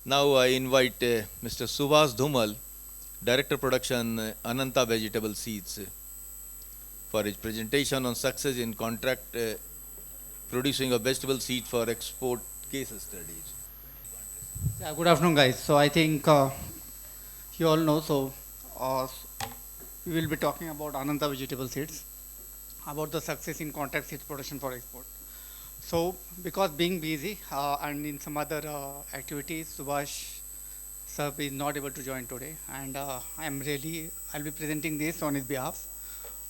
Now I invite Mr. Subash Dhumal, Director Production, Ananta Vegetable Seeds, for his presentation on success in contract producing a vegetable seed for export case studies. Yeah, good afternoon, guys. So I think you all know. We will be talking about Ananta vegetable seeds, about the success in contract seeds production for export. So because being busy and in some other activities, Subhash sir is not able to join today, and I'll be presenting this on his behalf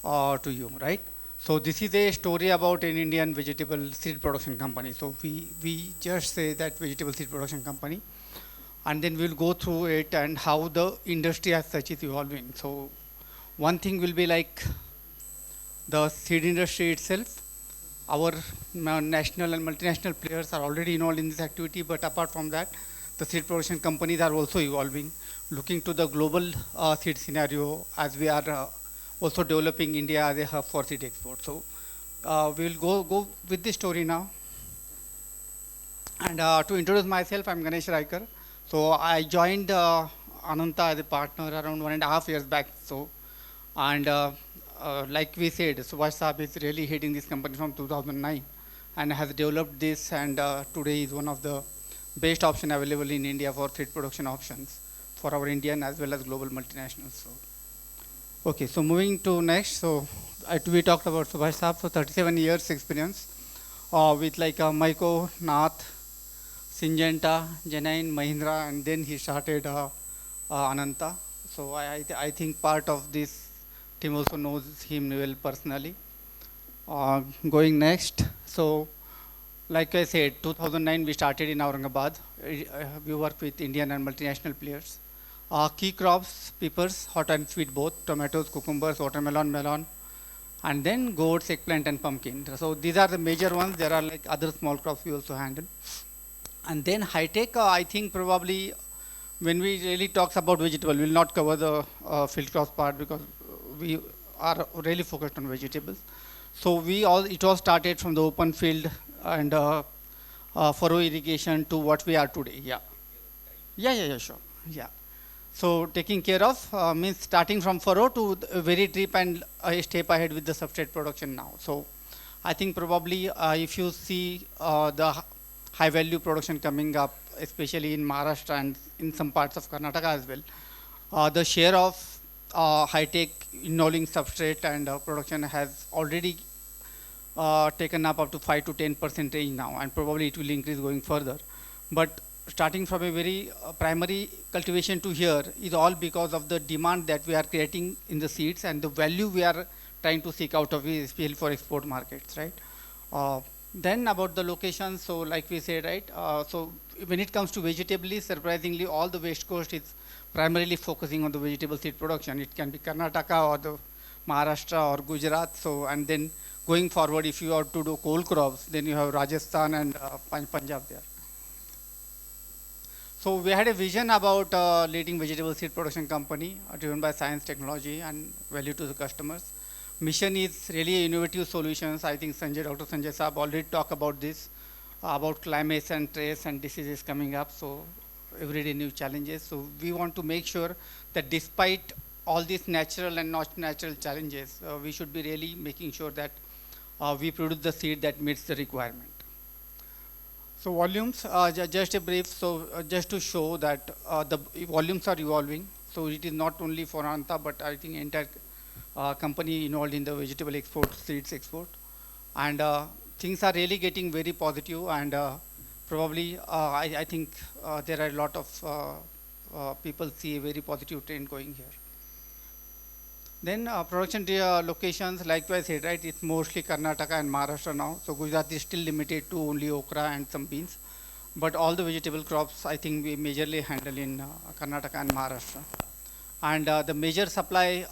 to you, right? So this is a story about an Indian vegetable seed production company. So we just say that vegetable seed production company, and then we'll go through it and how the industry as such is evolving. So one thing will be like the seed industry itself. Our national and multinational players are already involved in this activity, but apart from that, the seed production companies are also evolving, looking to the global seed scenario as we are also developing India as a hub for seed export. So we will go with this story now. And to introduce myself, I'm Ganesh Rai. So I joined Ananta as a partner around 1.5 years back. Like we said, Subash Saab is really heading this company from 2009 and has developed this, and today is one of the best option available in India for seed production options for our Indian as well as global multinationals. So, okay, so moving to next. We talked about Subash Saab. So 37 years experience with like Maiko, Nath, Syngenta, Janine, Mahindra, and then he started Ananta. So I think part of this team also knows him well personally. Going next, so like I said, 2009 we started in Aurangabad. We work with Indian and multinational players. Key crops, peppers, hot and sweet both, tomatoes, cucumbers, watermelon, melon, and then gourds, eggplant, and pumpkin. So these are the major ones. There are like other small crops we also handle. And then high tech, I think probably when we really talks about vegetable, we'll not cover the field crops part because we are really focused on vegetables. So it all started from the open field and furrow irrigation to what we are today. Yeah, sure. Yeah. So taking care of means starting from furrow to very deep and a step ahead with the substrate production now. So I think probably if you see the high value production coming up, especially in Maharashtra and in some parts of Karnataka as well, the share of high tech involving substrate and production has already taken up to 5 to 10% range now, and probably it will increase going further. But starting from a very primary cultivation to here is all because of the demand that we are creating in the seeds and the value we are trying to seek out of it, especially for export markets, right? Then about the location, so like we said, right? So when it comes to vegetably, surprisingly, all the West Coast is primarily focusing on the vegetable seed production. It can be Karnataka or the Maharashtra or Gujarat. So and then going forward, if you are to do coal crops, then you have Rajasthan and Punjab there. So we had a vision about leading vegetable seed production company driven by science, technology, and value to the customers. Mission is really innovative solutions. I think Dr. Sanjay Saab already talked about this, about climate and trace and diseases coming up. So everyday new challenges. So we want to make sure that despite all these natural and not natural challenges, we should be really making sure that we produce the seed that meets the requirement. So volumes, just a brief. So just to show that the volumes are evolving. So it is not only for Anta, but I think entire company involved in the vegetable export, seeds export, and things are really getting very positive. And probably I think there are a lot of people see a very positive trend going here. Then production locations, likewise said, right, it's mostly Karnataka and Maharashtra now. So Gujarat is still limited to only okra and some beans. But all the vegetable crops, I think we majorly handle in Karnataka and Maharashtra. And the major supply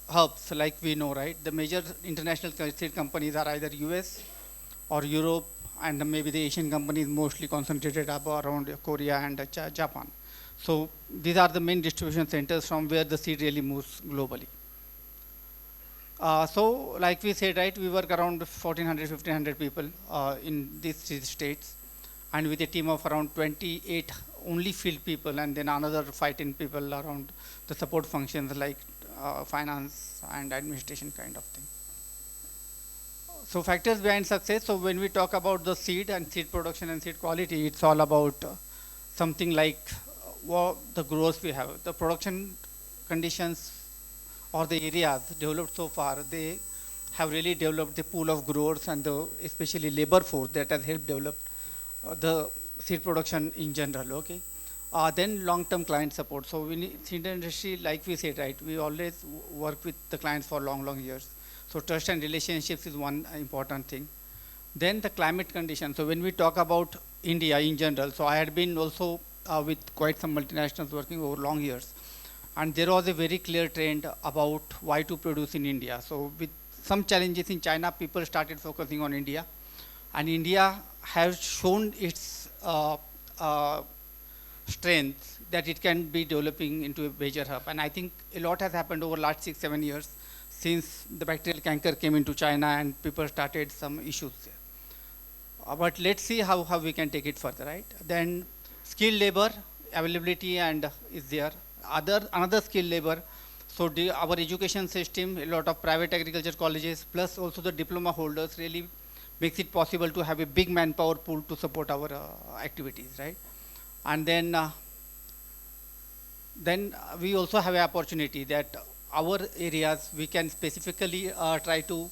hubs, like we know, right, the major international seed companies are either US or Europe, and maybe the Asian companies mostly concentrated around Korea and Japan. So these are the main distribution centers from where the seed really moves globally. So like we said, right, we work around 1400, 1500 people in these three states, and with a team of around 28 only field people and then another 5-10 people around the support functions like finance and administration kind of thing. So factors behind success. So when we talk about the seed and seed production and seed quality, it's all about something like what the growth we have, the production conditions or the areas developed so far. They have really developed the pool of growers and the especially labor force that has helped develop the seed production in general. Okay. Then long-term client support. So we need seed industry, like we said, right? We always work with the clients for long years. So trust and relationships is one important thing. Then the climate condition. So when we talk about India in general, so I had been also with quite some multinationals working over long years, and there was a very clear trend about why to produce in India. So with some challenges in China, people started focusing on India, and India has shown its strength that it can be developing into a major hub. And I think a lot has happened over last 6-7 years since the bacterial canker came into China and people started some issues there. But let's see how we can take it further, right? Then skilled labor availability and is there. Another skilled labor. So our education system, a lot of private agriculture colleges, plus also the diploma holders really makes it possible to have a big manpower pool to support our activities, right? And then we also have an opportunity that our areas we can specifically try to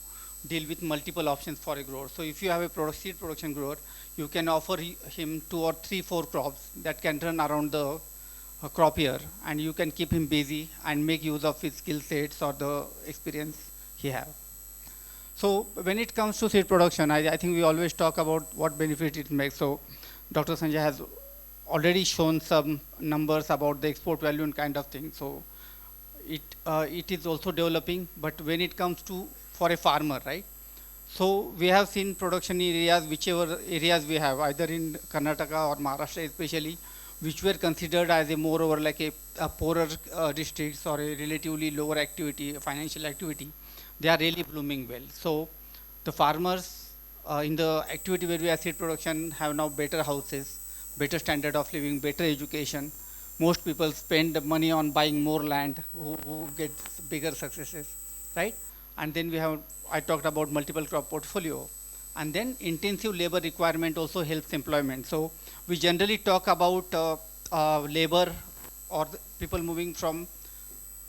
deal with multiple options for a grower. So if you have a seed production grower, you can offer him 2 or 3, 4 crops that can run around the crop year, and you can keep him busy and make use of his skill sets or the experience he have. So when it comes to seed production, I think we always talk about what benefit it makes. So Dr. Sanjay has already shown some numbers about the export value and kind of thing. So it is also developing, but when it comes to for a farmer, right? So we have seen production areas, whichever areas we have, either in Karnataka or Maharashtra especially, which were considered as a moreover like a poorer districts or a relatively lower activity, financial activity, they are really blooming well. So the farmers in the activity where we have seed production have now better houses, better standard of living, better education. Most people spend money on buying more land who get bigger successes, right? And then we have, I talked about multiple crop portfolio. And then intensive labor requirement also helps employment. So we generally talk about labor or people moving from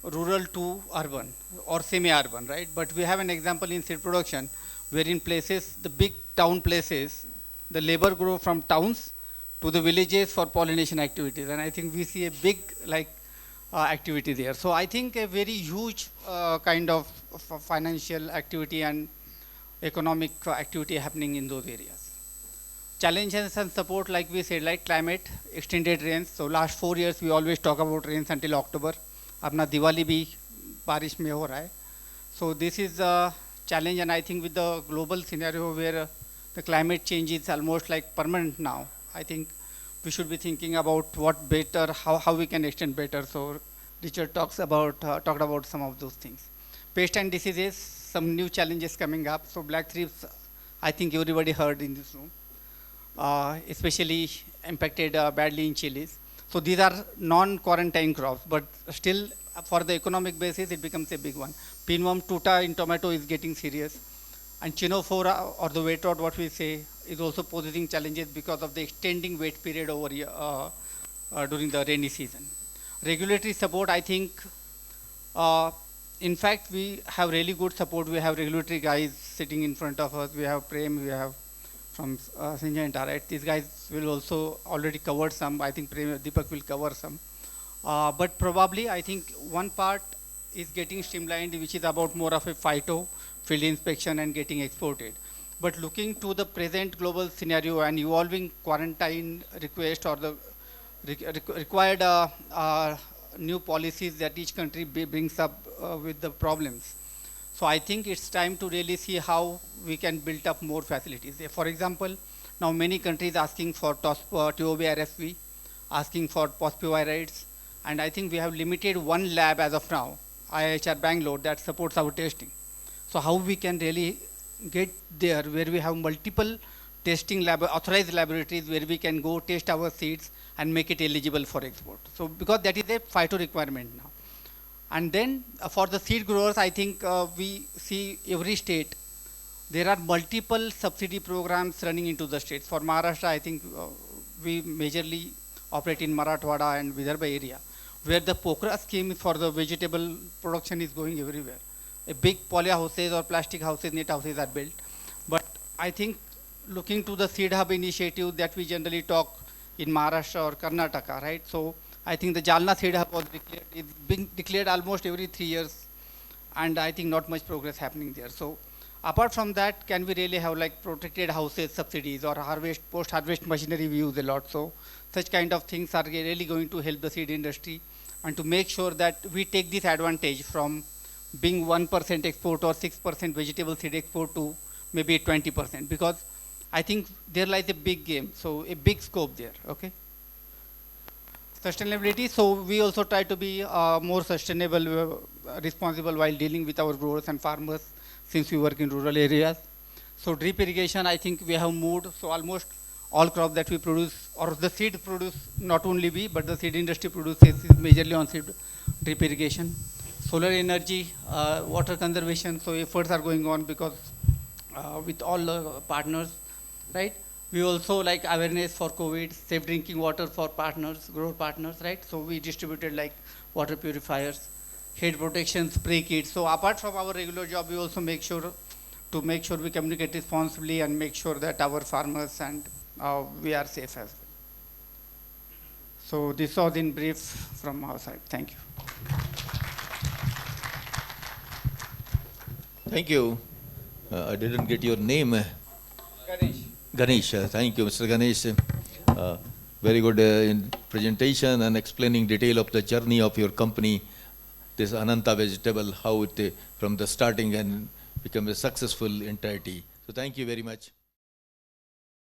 rural to urban or semi-urban, right? But we have an example in seed production where in places, the big town places, the labor grow from towns to the villages for pollination activities. And I think we see a big activity there. So I think a very huge kind of financial activity and economic activity happening in those areas. Challenges and support, like we said, like climate, extended rains. So last 4 years we always talk about rains until October. अपना दिवाली भी बारिश में हो रहा है. So this is a challenge, and I think with the global scenario where the climate change is almost like permanent now, I think we should be thinking about what better, how we can extend better. So Richard talked about some of those things. Pest and diseases, some new challenges coming up. So black thrips, I think everybody heard in this room, especially impacted badly in chilies. So these are non-quarantine crops, but still for the economic basis, it becomes a big one. Pinworm tuta in tomato is getting serious. And chinophora, or the wet rot, what we say, is also posing challenges because of the extending wet period over during the rainy season. Regulatory support, I think, in fact, we have really good support. We have regulatory guys sitting in front of us. We have Prem, we have from Syngenta, right? These guys will also already cover some. I think Prem, Deepak will cover some. But probably, I think one part is getting streamlined, which is about more of a phyto, field inspection and getting exported. But looking to the present global scenario and evolving quarantine request or the required new policies that each country brings up with the problems. So I think it's time to really see how we can build up more facilities. For example, now many countries asking for TOB RSV, asking for pospivirides, and I think we have limited one lab as of now, IHR Bangalore, that supports our testing. So how we can really get there where we have multiple testing authorized laboratories where we can go test our seeds and make it eligible for export. So because that is a FITO requirement now. And then for the seed growers, I think we see every state, there are multiple subsidy programs running into the states. For Maharashtra, I think we majorly operate in Marathwada and Vidarbha area, where the Pokhara scheme for the vegetable production is going everywhere. A big poly houses or plastic houses, net houses are built. But I think looking to the seed hub initiative that we generally talk in Maharashtra or Karnataka, right? So I think the Jalna seed hub was declared, it's been declared almost every 3 years, and I think not much progress happening there. So apart from that, can we really have like protected houses subsidies or post-harvest machinery we use a lot? So such kind of things are really going to help the seed industry, and to make sure that we take this advantage from being 1% export or 6% vegetable seed export to maybe 20%, because I think there lies a big game, so a big scope there, okay? Sustainability, so we also try to be more sustainable, responsible while dealing with our growers and farmers, since we work in rural areas. So drip irrigation, I think we have moved, so almost all crop that we produce, or the seed produce, not only we, but the seed industry produces majorly on seed drip irrigation. Solar energy, water conservation, so efforts are going on because with all the partners, right? We also like awareness for COVID, safe drinking water for partners, grower partners, right? So we distributed like water purifiers, head protection, spray kits. So apart from our regular job, we also make sure we communicate responsibly and make sure that our farmers and we are safe as well. So this was in brief from our side. Thank you. Thank you. I didn't get your name. Ganesh. Ganesh. Thank you, Mr. Ganesh. Very good in presentation and explaining detail of the journey of your company, this Ananta vegetable, how it from the starting and become a successful entity. So thank you very much.